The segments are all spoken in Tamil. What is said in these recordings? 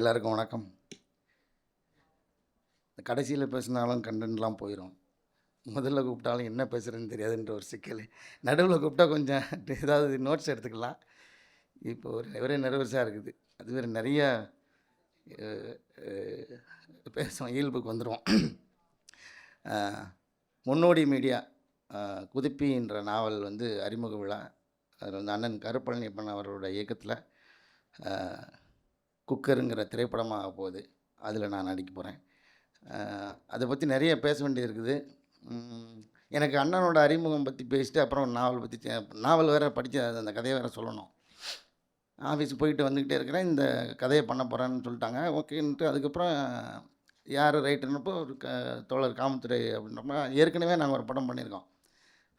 எல்லாருக்கும் வணக்கம். கடைசியில் பேசினாலும் கண்டென்ட்லாம் போயிடும். முதல்ல கூப்பிட்டாலும் என்ன பேசுகிறேன்னு தெரியாதுன்ற ஒரு சிக்கல். நடுவில் கூப்பிட்டா கொஞ்சம் ஏதாவது நோட்ஸ் எடுத்துக்கலாம். இப்போ ஒரே நெர்வஸாக இருக்குது. அது வேறு நிறையா பேசுவோம், இயல்புக்கு வந்துடுவோம். முன்னோடி மீடியா குதிப்பின்ற நாவல் வந்து அறிமுக விழா. அதில் வந்து அண்ணன் கருப்பழனியப்பன் அவரோட இயக்கத்தில் குக்கருங்கிற திரைப்படமாக போகுது. அதில் நான் நடிக்க போகிறேன். அதை பற்றி நிறைய பேச வேண்டியது இருக்குது. எனக்கு அண்ணனோட அறிமுகம் பற்றி பேசிட்டு அப்புறம் நாவல் பற்றி நாவல் வேறு படித்து அந்த கதையை வேறு சொல்லணும். ஆஃபீஸ் போயிட்டு வந்துக்கிட்டே இருக்கிறேன். இந்த கதையை பண்ண போகிறேன்னு சொல்லிட்டாங்க. ஓகேன்ட்டு அதுக்கப்புறம் யார் ரைட்டர்னப்போ ஒரு தோழர் காமத்துறை அப்படின்றப்ப ஏற்கனவே நாங்கள் ஒரு படம் பண்ணியிருக்கோம்.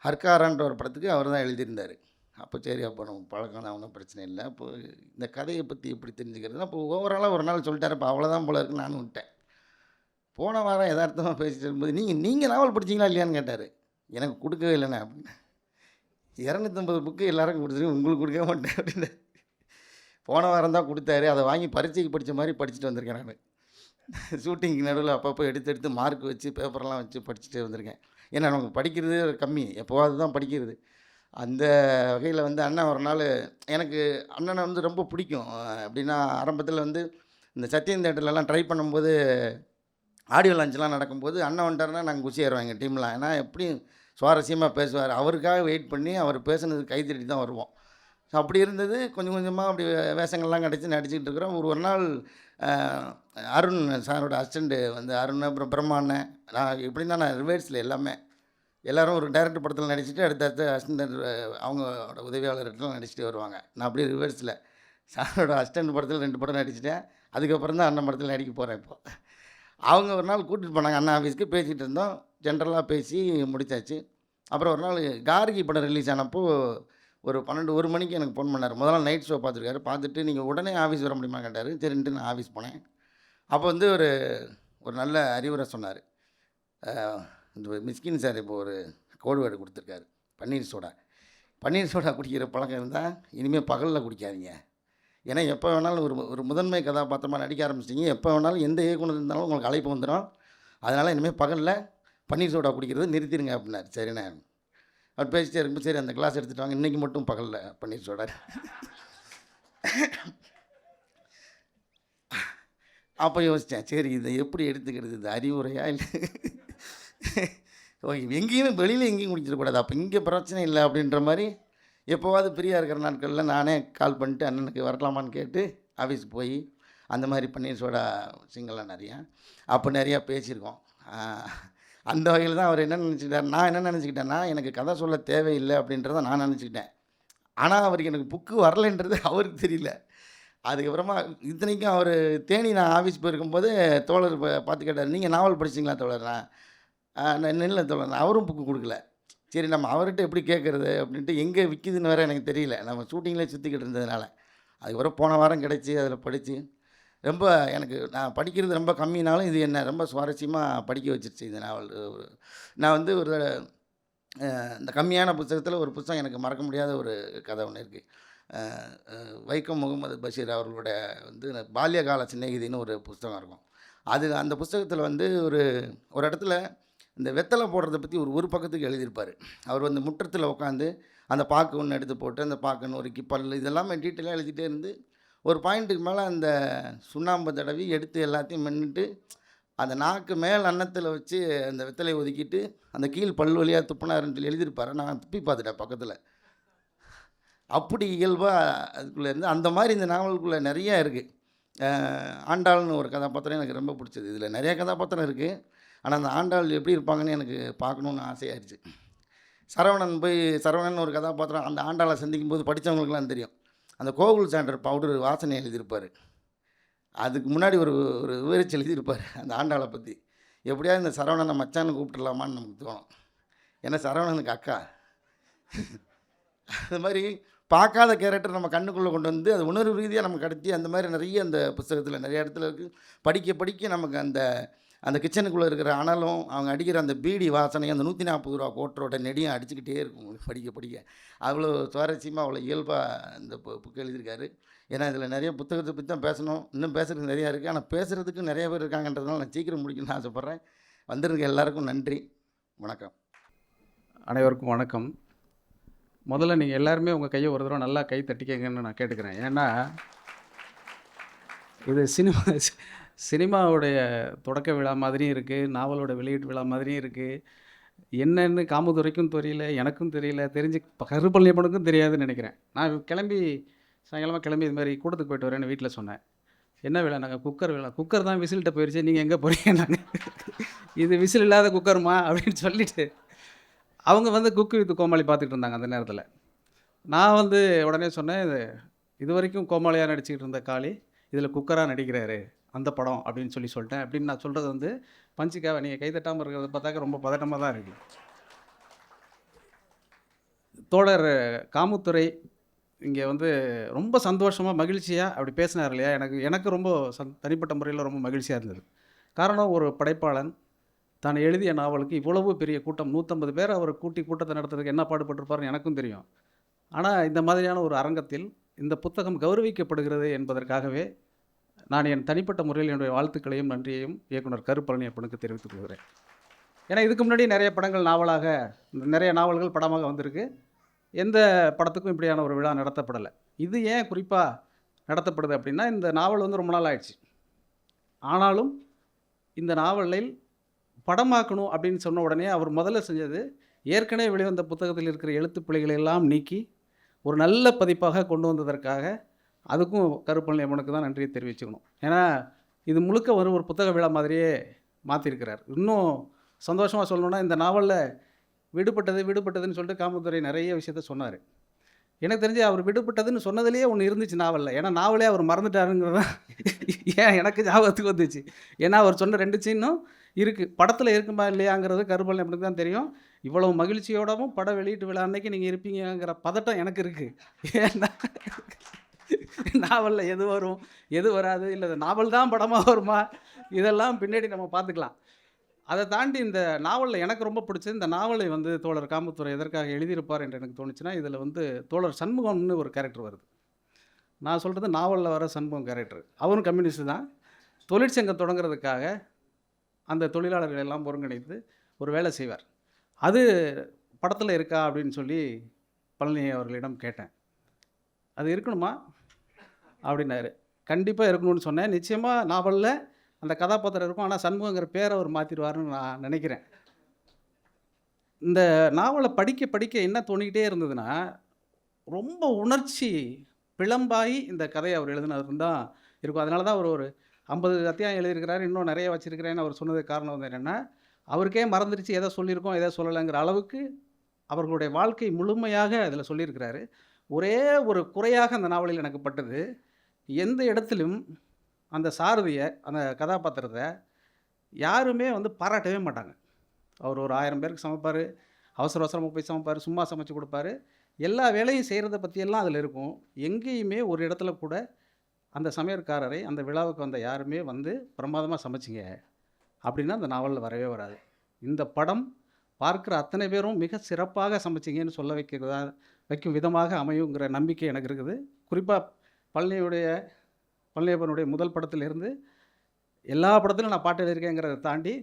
ஹர்காரான்ற ஒரு படத்துக்கு அவர் தான் எழுதியிருந்தார். அப்போ சரி, அப்போ நம்ம பழக்கம் தான், ஒன்றும் பிரச்சனை இல்லை. அப்போது இந்த கதையை பற்றி எப்படி தெரிஞ்சுக்கிறதுனா, அப்போ ஓவராலாக ஒரு நாள் சொல்லிட்டாரு. இப்போ அவ்வளோதான் போல இருக்குன்னு நானும் விட்டேன். போன வாரம் யதார்த்தமாக பேசிட்டு இருக்கும்போது நீங்கள் நாவல் படிச்சிங்களா இல்லையான்னு கேட்டார். எனக்கு கொடுக்கவே இல்லைண்ணே அப்படின்னு. 250 புக்கு எல்லாருக்கும் கொடுத்துருக்கு, உங்களுக்கு கொடுக்க மாட்டேன் அப்படின்னு. போன வாரம் தான் கொடுத்தாரு. அதை வாங்கி பரீட்சைக்கு படித்த மாதிரி படிச்சுட்டு வந்திருக்கேன் நான். ஷூட்டிங்க்கு நடுவில் அப்பப்போ எடுத்து மார்க் வச்சு பேப்பர்லாம் வச்சு படிச்சுட்டு வந்திருக்கேன். ஏன்னா நமக்கு படிக்கிறது கம்மி, எப்போவாது தான் படிக்கிறது. அந்த வகையில் வந்து அண்ணன் ஒரு நாள் எனக்கு அண்ணனை வந்து ரொம்ப பிடிக்கும். அப்படின்னா ஆரம்பத்தில் வந்து இந்த சத்யம் தேட்டர்லலாம் ட்ரை பண்ணும்போது ஆடியோ லான்ச்லாம் நடக்கும்போது அண்ணன் வந்துட்டாருன்னா நாங்கள் குஷி ஆயிடுவோம் எங்கள் டீம்லாம். ஏன்னா எப்படியும் சுவாரஸ்யமாக பேசுவார். அவருக்காக வெயிட் பண்ணி அவர் பேசுனதுக்கு கைத்தட்டி தான் வருவோம். ஸோ அப்படி இருந்தது. கொஞ்சம் கொஞ்சமாக அப்படி வேஷங்கள்லாம் கிடச்சி நடிச்சிக்கிட்டு இருக்கிறோம். ஒரு நாள் அருண் சாரோட அசிஸ்டண்ட்டு வந்து அருண், அப்புறம் பிரம்மாண்ணன், நான் எப்படின்னா நான் ரிவர்ஸில் எல்லாமே எல்லோரும் ஒரு டைரக்டர் படத்தில் நடிச்சுட்டு அடுத்த அசிஸ்டன்ட் அவங்களோட உதவியாளர்கிட்டலாம் நடிச்சுட்டு வருவாங்க. நான் அப்படியே ரிவர்ஸில் சாரோட அசிஸ்டன்ட் படத்தில் 2 படம் நடிச்சிட்டேன். அதுக்கப்புறம் தான் அண்ணன் படத்தில் நடிக்க போகிறேன். இப்போ அவங்க ஒரு நாள் கூட்டிகிட்டு போனாங்க அண்ணா ஆஃபீஸ்க்கு. பேசிகிட்டு இருந்தோம், ஜென்ரலாக பேசி முடித்தாச்சு. அப்புறம் ஒரு நாள் கார்கி படம் ரிலீஸ் ஆனப்போ ஒரு 1 மணிக்கு எனக்கு ஃபோன் பண்ணார். முதல்ல நைட் ஷோ பார்த்துருக்காரு. பார்த்துட்டு நீங்கள் உடனே ஆஃபீஸ் வர முடியுமா கேட்டார். சரின்ட்டு நான் ஆஃபீஸ் போனேன். அப்போ வந்து ஒரு நல்ல அறிவுரை சொன்னார். இந்த மிஸ்கின் சார் இப்போ ஒரு கோடு வேர்டு கொடுத்துருக்காரு, பன்னீர் சோடா குடிக்கிற பழக்கம் இருந்தால் இனிமேல் பகலில் குடிக்காதீங்க. ஏன்னா எப்போ வேணாலும் ஒரு முதன்மை கதாபாத்திரமாக நடிக்க ஆரம்பிச்சிட்டிங்க, எப்போ வேணாலும் எந்த இயக்குனர் இருந்தாலும் உங்களுக்கு அழைப்பு வந்துடும். அதனால் இனிமேல் பகலில் பன்னீர் சோடா குடிக்கிறது நிறுத்திடுங்க அப்படின்னாரு. சரிண்ணே அவர் பேசிட்டே இருக்கும்போது சரி அந்த கிளாஸ் எடுத்துகிட்டு வாங்க, இன்றைக்கி மட்டும் பகலில் பன்னீர் சோடா. அப்போ யோசித்தேன், சரி இதை எப்படி எடுத்துக்கிறது, இது அறிவுரையா இல்லை எங்கேயுமே வெளியில் எங்கேயும் குடிச்சிடக்கூடாது, அப்போ இங்கே பிரச்சனை இல்லை அப்படின்ற மாதிரி. எப்போவாது ஃப்ரீயாக இருக்கிற நாட்களில் நானே கால் பண்ணிட்டு அண்ணனுக்கு வரலாமான்னு கேட்டு ஆஃபீஸுக்கு போய் அந்த மாதிரி பன்னீர் சோடா சிங்கெல்லாம் நிறையா அப்போ நிறையா பேசியிருக்கோம். அந்த வகையில் தான் அவர் என்ன நினச்சிக்கிட்டார், நான் என்ன நினச்சிக்கிட்டேன்னா எனக்கு கதை சொல்ல தேவையில்லை அப்படின்றத நான் நினச்சிக்கிட்டேன். ஆனால் அவருக்கு எனக்கு புக்கு வரலைன்றது அவருக்கு தெரியல. அதுக்கப்புறமா இத்தனைக்கும் அவர் தேனி நான் ஆஃபீஸ் போயிருக்கும்போது தோழர் பார்த்து கேட்டார், நீங்கள் நாவல் படிச்சிங்களா தோழர்னா? நான் இல்லை தோழர், அவரும் புக்கு கொடுக்கல. சரி நம்ம அவர்கிட்ட எப்படி கேட்குறது அப்படின்ட்டு, எங்கே விற்கிதுன்னு வேறு எனக்கு தெரியல, நம்ம ஷூட்டிங்லேயே சுற்றிக்கிட்டு இருந்ததுனால. அதுக்கப்புறம் போன வாரம் கிடச்சி அதில் படித்து ரொம்ப எனக்கு நான் படிக்கிறது ரொம்ப கம்மினாலும் இது என்ன ரொம்ப சுவாரஸ்யமாக படிக்க வச்சிருச்சு இந்த நாவல். நான் வந்து இந்த கம்மியான புத்தகத்தில் ஒரு புத்தகம் எனக்கு மறக்க முடியாத ஒரு கதை ஒன்று இருக்குது. வைக்கம் முகமது பஷீர் அவர்களோட வந்து பால்யகால சிநேகிதின்னு ஒரு புத்தகம் இருக்கும். அந்த புத்தகத்தில் வந்து ஒரு இடத்துல இந்த வெத்தலை போடுறத பற்றி ஒரு பக்கத்துக்கு எழுதியிருப்பார். அவர் வந்து முற்றத்தில் உட்காந்து அந்த பாக்கு ஒன்று எடுத்து போட்டு அந்த பாக்கு நொறுக்கி பல் இதெல்லாமே டீட்டெயிலாக எழுதிட்டே இருந்து ஒரு பாயிண்ட்டுக்கு மேலே அந்த சுண்ணாம்பை தடவி எடுத்து எல்லாத்தையும் மென்னுட்டு அந்த நாக்கு மேல் அன்னத்தில் வச்சு அந்த வெத்தலையை ஒதுக்கிட்டு அந்த கீழ் பல் வழியாக துப்புனாருன்னு சொல்லி எழுதியிருப்பார். நான் துப்பி பார்த்துட்டேன் பக்கத்தில். அப்படி இயல்பாக அதுக்குள்ளே இருந்து அந்த மாதிரி இந்த நாவலுக்குள்ளே நிறையா இருக்குது. ஆண்டாள்னு ஒரு கதாபாத்திரம் எனக்கு ரொம்ப பிடிச்சது. இதில் நிறைய கதாபாத்திரம் இருக்குது, ஆனால் அந்த ஆண்டாள் எப்படி இருப்பாங்கன்னு எனக்கு பார்க்கணுன்னு ஆசையாகிடுச்சு. சரவணன் ஒரு கதாபாத்திரம் அந்த ஆண்டாளை சந்திக்கும் போது படித்தவங்களுக்குலாம் தெரியும், அந்த கோகுல் சாண்டர் பவுடர் வாசனை எழுதியிருப்பார். அதுக்கு முன்னாடி ஒரு விவரிச்சு எழுதியிருப்பார் அந்த ஆண்டாளை பற்றி. எப்படியாவது இந்த சரவணனை மச்சான்னு கூப்பிட்டுடலாமான்னு நமக்கு தோணும், ஏன்னா சரவணனுக்கு அக்கா. அது மாதிரி பார்க்காத கேரக்டர் நம்ம கண்ணுக்குள்ளே கொண்டு வந்து அது உணர்வு ரீதியாக நமக்கு கடத்தி அந்த மாதிரி நிறைய அந்த புத்தகத்தில் நிறைய இடத்துல இருக்குது. படிக்க நமக்கு அந்த கிச்சனுக்குள்ளே இருக்கிற அனலும் அவங்க அடிக்கிற அந்த பீடி வாசனையும் அந்த 140 ரூபா கோட்டரோட நெடியும் அடிச்சுக்கிட்டே இருக்கும் படிக்க அவ்வளோ சுவாரஸ்யமாக அவ்வளோ இயல்பாக இந்த புக்கு எழுதியிருக்காரு. ஏன்னா இதில் நிறைய புத்தகத்தை பற்றி தான் பேசணும், இன்னும் பேசுறதுக்கு நிறையா இருக்குது. ஆனால் பேசுகிறதுக்கு நிறைய பேர் இருக்காங்கன்றதுனால நான் சீக்கிரம் முடிக்கணும்னு ஆசைப்பட்றேன். வந்திருக்க எல்லாருக்கும் நன்றி, வணக்கம். அனைவருக்கும் வணக்கம். முதல்ல நீங்கள் எல்லாருமே உங்கள் கையை ஒரு தடவை நல்லா கை தட்டிக்கங்கன்னு நான் கேட்டுக்கிறேன். ஏன்னா இது சினிமாவுடைய தொடக்க விழா மாதிரியும் இருக்குது, நாவலோட வெளியீட்டு விழா மாதிரியும் இருக்குது. என்னன்னு காமதுரைக்கும் தெரியல, எனக்கும் தெரியல, தெரிஞ்சு கருப்பழனியப்பனுக்கும் தெரியாதுன்னு நினைக்கிறேன். நான் சாயங்காலமாக கிளம்பி இது மாதிரி கூட்டத்துக்கு போயிட்டு வரேன்னு வீட்டில் சொன்னேன். என்ன விழா? நாங்கள் குக்கர் விழா. குக்கர் தான் விசில்கிட்ட போயிடுச்சு, நீங்கள் எங்கே போகிறீங்க? நாங்கள் இது விசில் இல்லாத குக்கருமா அப்படின்னு சொல்லிவிட்டு அவங்க வந்து குக்கு வித் கோமாளி பார்த்துக்கிட்டு இருந்தாங்க அந்த நேரத்தில். நான் வந்து உடனே சொன்னேன், இது வரைக்கும் கோமாளியாக நடிச்சுக்கிட்டு இருந்த காளி இதில் குக்கராக நடிக்கிறாரு அந்த படம் அப்படின்னு சொல்லிட்டேன். அப்படின்னு நான் சொல்கிறது வந்து பஞ்சுக்காவை நீங்கள் கைதட்டாமல் இருக்கிறத பார்த்தாக்க ரொம்ப பதட்டமாக தான் இருக்குது. தோழர் காமுத்துரை இங்கே வந்து ரொம்ப சந்தோஷமாக மகிழ்ச்சியாக அப்படி பேசினார் இல்லையா? எனக்கு ரொம்ப தனிப்பட்ட முறையில் ரொம்ப மகிழ்ச்சியாக இருந்தது. காரணம், ஒரு படைப்பாளன் தான் எழுதிய நாவலுக்கு இவ்வளவு பெரிய கூட்டம், 150 பேர் அவர் கூட்டத்தை நடத்துறதுக்கு என்ன பாடுபட்டிருப்பாருன்னு எனக்கும் தெரியும். ஆனால் இந்த மாதிரியான ஒரு அரங்கத்தில் இந்த புத்தகம் கௌரவிக்கப்படுகிறது என்பதற்காகவே நான் என் தனிப்பட்ட முறையில் என்னுடைய வாழ்த்துக்களையும் நன்றியையும் இயக்குனர் கருப்பழனியப்பனுக்கு தெரிவித்துக் கொள்கிறேன். ஏன்னா இதுக்கு முன்னாடி நிறைய நாவல்கள் படமாக வந்திருக்கு. எந்த படத்துக்கும் இப்படியான ஒரு விழா நடத்தப்படலை. இது ஏன் குறிப்பாக நடத்தப்படுது அப்படின்னா, இந்த நாவல் வந்து ரொம்ப நாள் ஆயிடுச்சு. ஆனாலும் இந்த நாவலில் படமாக்கணும் அப்படின்னு சொன்ன உடனே அவர் முதல்ல செஞ்சது, ஏற்கனவே வெளிவந்த புத்தகத்தில் இருக்கிற எழுத்துப் பிழைகளை எல்லாம் நீக்கி ஒரு நல்ல பதிப்பாக கொண்டு வந்ததற்காக அதுக்கும் கருப்பழனியப்பனுக்கு தான் நன்றியை தெரிவிச்சுக்கணும். ஏன்னா இது முழுக்க ஒரு புத்தக விழா மாதிரியே மாற்றிருக்கிறார். இன்னும் சந்தோஷமாக சொல்லணுன்னா, இந்த நாவலில் விடுபட்டதுன்னு சொல்லிட்டு காமதுரை நிறைய விஷயத்த சொன்னார். எனக்கு தெரிஞ்சு அவர் விடுபட்டதுன்னு சொன்னதுலேயே ஒன்று இருந்துச்சு நாவலில். ஏன்னா நாவலே அவர் மறந்துட்டாருங்கிறதான் ஏன் எனக்கு ஞாபகத்துக்கு வந்துச்சு. ஏன்னா அவர் சொன்ன 2 சீனும் இருக்குது, படத்தில் இருக்குமா இல்லையாங்கிறது கருப்பழனியப்பனுக்கு தான் தெரியும். இவ்வளவு மகிழ்ச்சியோடவும் பட வெளியீட்டு விழா அன்னைக்கு நீங்கள் இருப்பீங்கிற பதட்டம் எனக்கு இருக்குது. ஏன்னா நாவலில் எது வரும் எது வராது, இல்லை நாவல் தான் படமாக வருமா, இதெல்லாம் பின்னாடி நம்ம பார்த்துக்கலாம். அதை தாண்டி இந்த நாவலில் எனக்கு ரொம்ப பிடிச்சது, இந்த நாவலை வந்து தோழர் காமத்துரை எதற்காக எழுதியிருப்பார் என்று எனக்கு தோணுச்சுன்னா, இதில் வந்து தோழர் சண்முகம்னு ஒரு கேரக்டர் வருது. நான் சொல்கிறது நாவலில் வர சண்முகம் கேரக்டர். அவரும் கம்யூனிஸ்ட் தான். தொழிற்சங்கம் தொடங்குறதுக்காக அந்த தொழிலாளர்கள் எல்லாம் ஒருங்கிணைத்து ஒரு வேலை செய்வார். அது படத்தில் இருக்கா அப்படின்னு சொல்லி பழனி அவர்களிடம் கேட்டேன். அது இருக்கணுமா அப்படின்னாரு. கண்டிப்பாக இருக்கணும்னு சொன்னேன். நிச்சயமாக நாவலில் அந்த கதாபாத்திரம் இருக்கும், ஆனால் சண்முகங்கிற பேரை அவர் மாற்றிடுவார்னு நான் நினைக்கிறேன். இந்த நாவலை படிக்க என்ன தோணிக்கிட்டே இருந்ததுன்னா, ரொம்ப உணர்ச்சி பிளம்பாகி இந்த கதையை அவர் எழுதினது தான் இருக்கும். அதனால தான் அவர் ஒரு 50 அத்தியாயம் எழுதியிருக்கிறாரு, இன்னும் நிறைய வச்சுருக்கிறேன்னு அவர் சொன்னதுக்கு காரணம் வந்து என்னென்னா, அவருக்கே மறந்துடுச்சு எதை சொல்லியிருக்கோம் எதை சொல்லலைங்கிற அளவுக்கு அவர்களுடைய வாழ்க்கை முழுமையாக அதில் சொல்லியிருக்கிறாரு. ஒரே ஒரு குறையாக அந்த நாவலில் எனக்கு பட்டது, எந்த இடத்திலும் அந்த சாரதியை, அந்த கதாபாத்திரத்தை யாருமே வந்து பாராட்டவே மாட்டாங்க. அவர் ஒரு 1000 பேருக்கு சமைப்பார், அவசரமாக போய் சமைப்பார், சும்மா சமைச்சு கொடுப்பாரு, எல்லா வேலையும் செய்கிறத பற்றியெல்லாம் அதில் இருக்கும். எங்கேயுமே ஒரு இடத்துல கூட அந்த சமையற்காரரை அந்த விழாவுக்கு வந்த யாருமே வந்து பிரமாதமாக சமைச்சிங்க அப்படின்னா அந்த நாவலில் வரவே வராது. இந்த படம் பார்க்குற அத்தனை பேரும் மிக சிறப்பாக சமைச்சிங்கன்னு சொல்ல வைக்கும் விதமாக அமையுங்கிற நம்பிக்கை எனக்கு இருக்குது. குறிப்பாக பழனியப்பனுடைய முதல் படத்திலிருந்து எல்லா படத்திலும் நான் பாட்டு எழுதியிருக்கேங்கிறத தாண்டி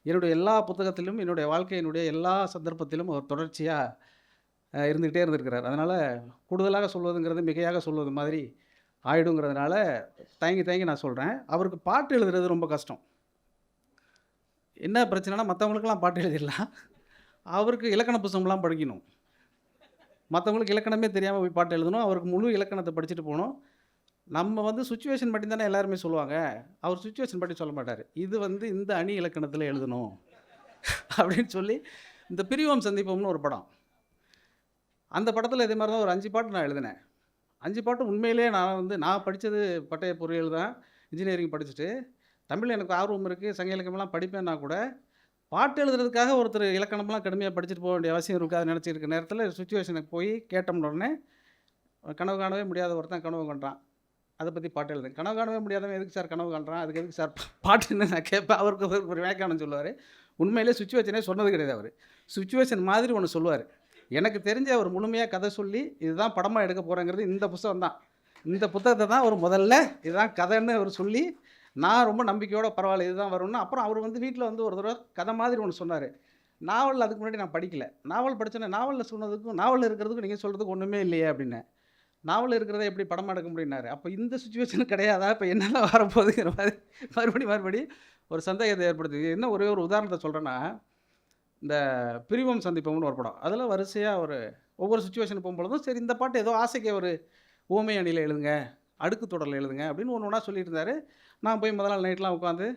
என்னுடைய எல்லா புத்தகத்திலும், என்னுடைய வாழ்க்கையினுடைய எல்லா சந்தர்ப்பத்திலும் ஒரு தொடர்ச்சியாக இருந்துக்கிட்டே இருந்திருக்கிறார். அதனால் கூடுதலாக சொல்வதுங்கிறது மிகையாக சொல்வது மாதிரி ஆயிடுங்கிறதுனால தயங்கி நான் சொல்கிறேன். அவருக்கு பாட்டு எழுதுறது ரொம்ப கஷ்டம். என்ன பிரச்சனைனா, மற்றவங்களுக்கெல்லாம் பாட்டு எழுதிடலாம், அவருக்கு இலக்கண புத்தகம்லாம் படிக்கணும். மற்றவங்களுக்கு இலக்கணமே தெரியாமல் போய் பாட்டு எழுதணும், அவருக்கு முழு இலக்கணத்தை படிச்சுட்டு போகணும். நம்ம வந்து சுச்சுவேஷன் பற்றி தானே எல்லாருமே சொல்லுவாங்க, அவர் சுச்சுவேஷன் பற்றி சொல்ல மாட்டார். இது வந்து இந்த அணி இலக்கணத்தில் எழுதணும் அப்படின்னு சொல்லி, இந்த பிரிவோம் சந்திப்போம்னு ஒரு படம், அந்த படத்தில் இதே மாதிரி தான் ஒரு 5 பாட்டு நான் எழுதினேன். 5 பாட்டு உண்மையிலே நான் படித்தது பட்டய பொறியியல் தான், இன்ஜினியரிங் படிச்சுட்டு தமிழ் எனக்கு ஆர்வம் இருக்குது, சங்க இலக்கியமெல்லாம் படிப்பேன்னா கூட பாட்டு எழுதுறதுக்காக ஒருத்தர் இலக்கணம்லாம் கடுமையாக படிச்சுட்டு போக வேண்டிய அவசியம் இருக்காது நினச்சிருக்க நேரத்தில் சுச்சுவேஷனுக்கு போய் கேட்டோம்ன உடனே கனவு காணவே முடியாத ஒருத்தன் கனவு காண்றான், அதை பற்றி பாட்டு எழுதுங்க. கனவு காணவே முடியாதவன் எதுக்கு சார் கனவு காண்றான், அதுக்கு எதுக்கு சார் பாட்டுன்னு நான் கேட்பேன். அவருக்கு ஒரு வியாக்கியானம் சொல்லுவார். உண்மையிலே சுச்சுவேஷனே சொன்னது கிடையாது. அவர் சுச்சுவேஷன் மாதிரி ஒன்று சொல்லுவார். எனக்கு தெரிஞ்ச அவர் முழுமையாக கதை சொல்லி இதுதான் படமாக எடுக்க போகிறேங்கிறது இந்த புத்தகம் தான். இந்த புத்தகத்தை தான் அவர் முதல்ல இதுதான் கதைன்னு அவர் சொல்லி, நான் ரொம்ப நம்பிக்கையோட பரவாயில்ல இதுதான் வரும்னு, அப்புறம் அவர் வந்து வீட்டில் வந்து ஒரு தடவை கதை மாதிரி ஒன்று சொன்னார். நாவல் அதுக்கு முன்னாடி நான் படிக்கல. நாவல் படிச்சோன்னே, நாவலில் சொன்னதுக்கும் நாவலில் இருக்கிறதுக்கும் நீங்கள் சொல்கிறதுக்கு ஒன்றுமே இல்லையே அப்படின்னேன். நாவல் இருக்கிறத எப்படி படமா எடுக்க முடியும்னாரு. அப்போ இந்த சுச்சுவேஷன் கிடையாதா? இப்போ என்னெல்லாம் வரப்போகுதுங்கிற மாதிரி மறுபடியும் ஒரு சந்தேகத்தை ஏற்படுத்துது. என்ன ஒரே ஒரு உதாரணத்தை சொல்கிறேன்னா, இந்த பிரிவும் சந்திப்போம்னு ஒரு படம். அதில் வரிசையாக ஒவ்வொரு சுச்சுவேஷன் போகும்பொழுதும், சரி இந்த பாட்டு ஏதோ ஆசைக்கு ஒரு உவமை அணியில் எழுதுங்க, அடுக்கு தொடரில் எழுதுங்க அப்படின்னு ஒன்று ஒன்றா சொல்லிட்டு இருந்தார். நான் போய் முதல் நாள் நைட்லாம் உட்காந்து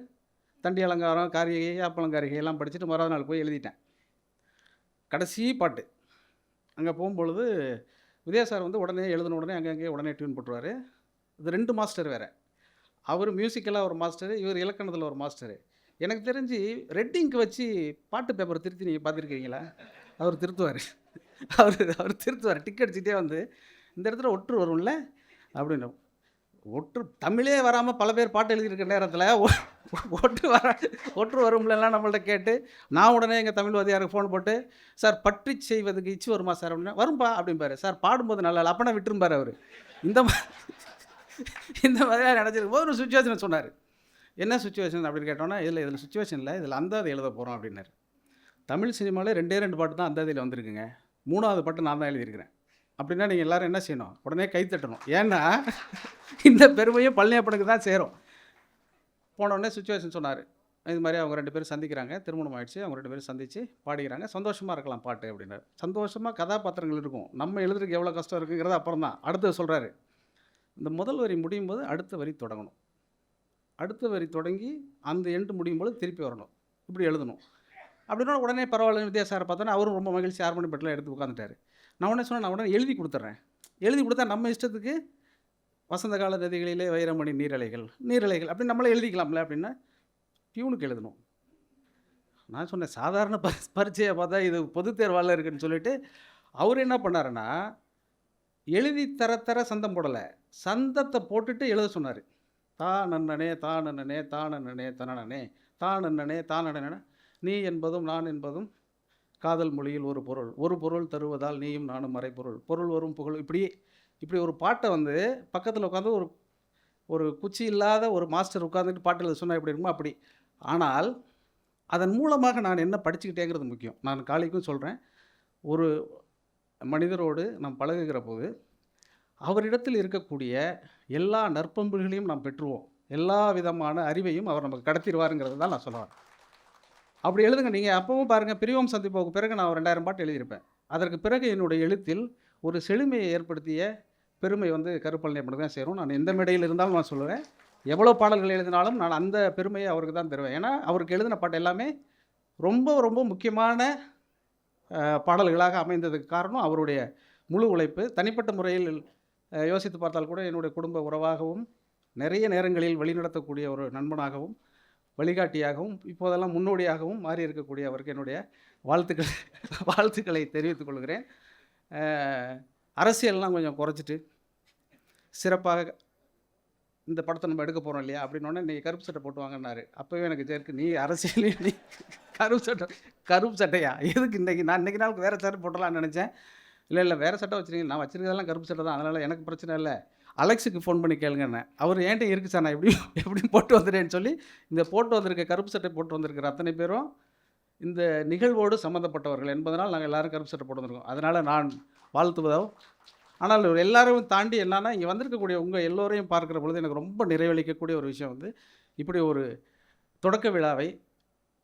தண்டி அலங்காரம், காரிகை, ஆப்பலங்காரிகை எல்லாம் படிச்சுட்டு மறுநாள் நாள் போய் எழுதிட்டேன். கடைசி பாட்டு அங்கே போகும்பொழுது வித்யா சார் வந்து உடனே எழுதின உடனே அங்கங்கே உடனே டியூன் போட்டுருவார். இது 2 மாஸ்டர் வேறு. அவர் மியூசிக்கலாக ஒரு மாஸ்டரு, இவர் இலக்கணத்தில் ஒரு மாஸ்டரு. எனக்கு தெரிஞ்சு ரெட் இங்க் வச்சு பாட்டு பேப்பர் திருத்தி நீங்கள் பார்த்துருக்கீங்களா? அவர் திருத்துவார். அவர் திருத்துவார். டிக் அடிச்சுட்டே வந்து இந்த இடத்துல ஒற்று வரும்ல அப்படின்னு. ஒற்று தமிழே வராமல் பல பேர் பாட்டு எழுதியிருக்க நேரத்தில் ஒற்று வரும்லாம் நம்மள்ட்ட கேட்டு, நான் உடனே எங்கள் தமிழ் வாத்தியாருக்கு ஃபோன் போட்டு, சார் பற்றி செய்வதுக்கு இச்சு வருமா சார் அப்படின்னா, வரும்பா அப்படிம்பாரு. சார் பாடும்போது நல்லா இல்லை அப்பனா விட்டுரும்பார் அவர். இந்த மாதிரியாக நினச்சிருக்கு ஒரு சுச்சுவேஷனை சொன்னார். என்ன சுச்சுவேஷன் அப்படின்னு கேட்டோன்னா, இதில் சுச்சுவேஷன் இல்லை, இதில் அந்தாதி எழுத போகிறோம் அப்படின்னாரு. தமிழ் சினிமாவில் 2 பாட்டு தான் அந்தாதியில் வந்திருக்குங்க. 3வது பாட்டு நான் தான் எழுதியிருக்கிறேன். அப்படின்னா நீங்கள் எல்லோரும் என்ன செய்யணும்? உடனே கை தட்டணும். ஏன்னா இந்த பெருமையும் பழனியப்பனுக்கு தான் சேரும். போனோடனே சுச்சுவேஷன் சொன்னார். இது மாதிரி அவங்க 2 பேரும் சந்திக்கிறாங்க, திருமணம் ஆகிடுச்சு, அவங்க 2 பேரும் சந்தித்து பாடிக்கிறாங்க, சந்தோஷமாக இருக்கலாம் பாட்டு அப்படின்னாரு. சந்தோஷமாக கதாபாத்திரங்கள் இருக்கும், நம்ம எழுதுறதுக்கு எவ்வளோ கஷ்டம் இருக்குங்கிறது அப்புறம் தான். அடுத்தது சொல்கிறாரு, இந்த முதல் வரி முடியும் போது அடுத்த வரி தொடங்கணும், அடுத்த வரி தொடங்கி அந்த எண்டு முடியும் போது திருப்பி வரணும், இப்படி எழுதணும் அப்படின்னா உடனே பரவாயில்ல. வித்தியாசாரை பார்த்தோன்னா அவரும் ரொம்ப மகிழ்ச்சி ஹார்மோனி பெட்டில் எடுத்து உட்காந்துட்டார். நான் உடனே சொன்னேன், நான் உடனே எழுதி கொடுத்துட்றேன். எழுதி கொடுத்தா நம்ம இஷ்டத்துக்கு வசந்த கால நதிகளிலே வைரமணி நீரலைகள் அப்படின்னு நம்மளே எழுதிக்கலாம்ல அப்படின்னா, டியூனுக்கு எழுதணும். நான் சொன்னேன், சாதாரண பரீட்சையை பார்த்தா இது பொது தேர்வால் இருக்குன்னு சொல்லிட்டு அவர் என்ன பண்ணாருன்னா, எழுதி தர சந்தம் போடலை, சந்தத்தை போட்டுட்டு எழுத சொன்னார். தானண்ணனே தானண்ணனே தானண்ணனே தனனே தானண்ணனே தானண்ணனே நீ என்பதும் நான் என்பதும் காதல் மொழியில் ஒரு பொருள் தருவதால் நீயும் நானும் மறைப்பொருள், பொருள் வரும் புகழ், இப்படி ஒரு பாட்டை வந்து பக்கத்தில் உட்காந்து ஒரு குச்சி இல்லாத ஒரு மாஸ்டர் உட்காந்துட்டு பாட்டு எழுத சொன்னால் எப்படி இருக்குமோ அப்படி. ஆனால் அதன் மூலமாக நான் என்ன படிச்சுக்கிட்டேங்கிறது முக்கியம். நான் காலைக்கும் சொல்கிறேன், ஒரு மனிதரோடு நாம் பழகுகிற போது அவரிடத்தில் இருக்கக்கூடிய எல்லா நற்பண்புகளையும் நாம் பெற்றுவோம், எல்லா விதமான அறிவையும் அவர் நமக்கு கடத்திடுவாருங்கிறது தான் நான் சொல்லுவேன். அப்படி எழுதுங்க. நீங்கள் அப்பவும் பாருங்கள், பிரிவும் சந்திப்போக்கு பிறகு நான் ஒரு 2000 பாட்டு எழுதியிருப்பேன். அதற்கு பிறகு என்னுடைய எழுத்தில் ஒரு செழுமையை ஏற்படுத்திய பெருமை வந்து கருப்பழனியப்பனுக்கு தான் சேரும். நான் எந்த மேடையில் இருந்தாலும் நான் சொல்லுவேன், எவ்வளோ பாடல்கள் எழுதினாலும் நான் அந்த பெருமையை அவருக்கு தான் தருவேன். ஏன்னா அவருக்கு எழுதின பாட்டு எல்லாமே ரொம்ப ரொம்ப முக்கியமான பாடல்களாக அமைந்ததுக்கு காரணம் அவருடைய முழு உழைப்பு. தனிப்பட்ட முறையில் யோசித்து பார்த்தால் கூட என்னுடைய குடும்ப உறவாகவும், நிறைய நேரங்களில் வழிநடத்தக்கூடிய ஒரு நண்பனாகவும், வழிகாட்டியாகவும், இப்போதெல்லாம் முன்னோடியாகவும் மாறி இருக்கக்கூடிய அவருக்கு என்னுடைய வாழ்த்துக்களை தெரிவித்துக் கொள்கிறேன். அரசியல்லாம் கொஞ்சம் குறைச்சிட்டு சிறப்பாக இந்த படத்தை நம்ம எடுக்க போகிறோம் இல்லையா அப்படின்னோடனே நீங்கள் கருப்பு சட்டை போட்டு வாங்கினாரு. அப்போவே எனக்கு சேர்க்கு, நீ அரசியலே நீ கருப்பு சட்டையா எதுக்கு? நான் இன்றைக்கி நாளுக்கு வேறு சட்டை போட்டலான்னு நினச்சேன். இல்லை வேறு சட்டை வச்சுருக்கீங்க, நான் வச்சுருக்கிறதெல்லாம் கருப்பு சட்டை தான், அதனால் எனக்கு பிரச்சனை இல்லை, அலெக்ஸுக்கு ஃபோன் பண்ணி கேளுங்கண்ணே, அவர் ஏன்ட்ட இருக்குது சார், நான் எப்படி போட்டு வந்துடுறேன்னு சொல்லி இந்த போட்டு வந்திருக்க கருப்பு சட்டை போட்டு வந்திருக்கிற அத்தனை பேரும் இந்த நிகழ்வோடு சம்மந்தப்பட்டவர்கள் என்பதனால் நாங்கள் எல்லோரும் கருப்பு சட்டை போட்டு வந்திருக்கோம். அதனால் நான் வாழ்த்துவதோ. ஆனால் எல்லாரும் தாண்டி என்னன்னா, இங்கே வந்திருக்கக்கூடிய உங்கள் எல்லோரையும் பார்க்குற பொழுது எனக்கு ரொம்ப நிறைவளிக்கக்கூடிய ஒரு விஷயம் வந்து, இப்படி ஒரு தொடக்க விழாவை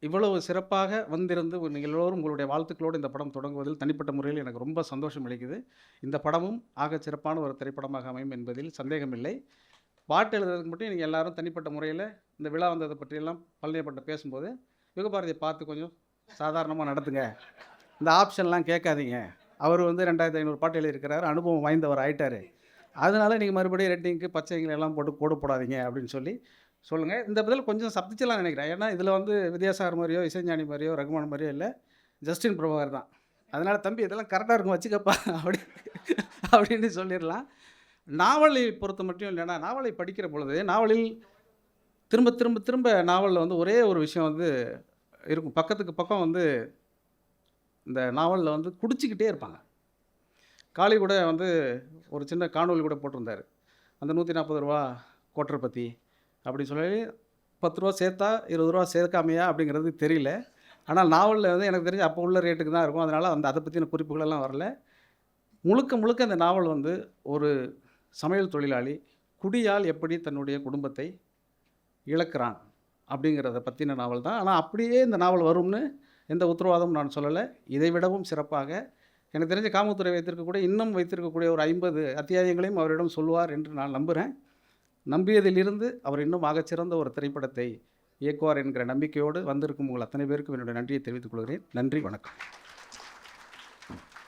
இவ்வளவு சிறப்பாக வந்திருந்து நீங்கள் எல்லோரும் உங்களுடைய வாழ்த்துக்களோடு இந்த படம் தொடங்குவதில் தனிப்பட்ட முறையில் எனக்கு ரொம்ப சந்தோஷம் அளிக்குது. இந்த படமும் ஆக சிறப்பான ஒரு திரைப்படமாக அமையும் என்பதில் சந்தேகமில்லை. பாட்டு எழுதுறதுக்கு மட்டும் நீங்கள் எல்லாரும் தனிப்பட்ட முறையில் இந்த விழா வந்ததை பற்றியெல்லாம் பழனியப்பட்ட பேசும்போது, யுகபாரதியை பார்த்து கொஞ்சம் சாதாரணமாக நடத்துங்க, இந்த ஆப்ஷன்லாம் கேட்காதீங்க, அவர் வந்து 2500 பாட்டு எழுதியிருக்கிறாரு, அனுபவம் வாய்ந்தவர் ஆகிட்டார், அதனால் நீங்கள் மறுபடியும் ரெட்டிங்க்கு பச்சைங்களை எல்லாம் போட்டு போடாதீங்க அப்படின்னு சொல்லுங்கள். இந்த பதில் கொஞ்சம் சப்திச்சலாம் நினைக்கிறேன். ஏன்னா இதில் வந்து வித்யாசாகர் மாதிரியோ, இசைஞானி மாதிரியோ, ரகுமான் மாதிரியோ இல்லை, ஜஸ்டின் பிரபாகர் தான். அதனால் தம்பி இதெல்லாம் கரெக்டாக இருக்கும் வச்சுக்கப்பா அப்படின்னு சொல்லிடலாம். நாவலை பொறுத்த மட்டும் இல்லைன்னா, நாவலை படிக்கிற பொழுது நாவலில் திரும்ப திரும்ப திரும்ப நாவலில் வந்து ஒரே ஒரு விஷயம் வந்து இருக்கும். பக்கத்துக்கு பக்கம் வந்து இந்த நாவலில் வந்து குடிச்சிக்கிட்டே இருப்பாங்க. காளி கூட வந்து ஒரு சின்ன காணொலி கூட போட்டிருந்தார். அந்த 140 ரூபா கோட்டரை பற்றி அப்படி சொல்லி 10 ரூபா சேர்த்தா 20 ரூபா சேர்க்காமையா அப்படிங்கிறது தெரியல. ஆனால் நாவலில் வந்து எனக்கு தெரிஞ்சு அப்போ உள்ள ரேட்டுக்கு தான் இருக்கும். அதனால் அதை பற்றின குறிப்புகளெல்லாம் வரல. முழுக்க முழுக்க அந்த நாவல் வந்து ஒரு சமையல் தொழிலாளி குடியால் எப்படி தன்னுடைய குடும்பத்தை இழக்கிறான் அப்படிங்கிறத பற்றின நாவல் தான். ஆனால் அப்படியே இந்த நாவல் வரும்னு எந்த உத்தரவாதமும் நான் சொல்லலை. இதை விடவும் சிறப்பாக எனக்கு தெரிஞ்ச காமத்துறை இன்னும் வைத்திருக்கக்கூடிய ஒரு 50 அத்தியாயங்களையும் அவரிடம் சொல்லுவார் என்று நான் நம்புகிறேன். நம்பியதிலிருந்து அவர் இன்னும் ஆகச்சிறந்த ஒரு திரைப்படத்தை இயக்குவார் என்கிற நம்பிக்கையோடு வந்திருக்கும் உங்கள் அத்தனை பேருக்கும் என்னுடைய நன்றியை தெரிவித்துக் கொள்கிறேன். நன்றி, வணக்கம்.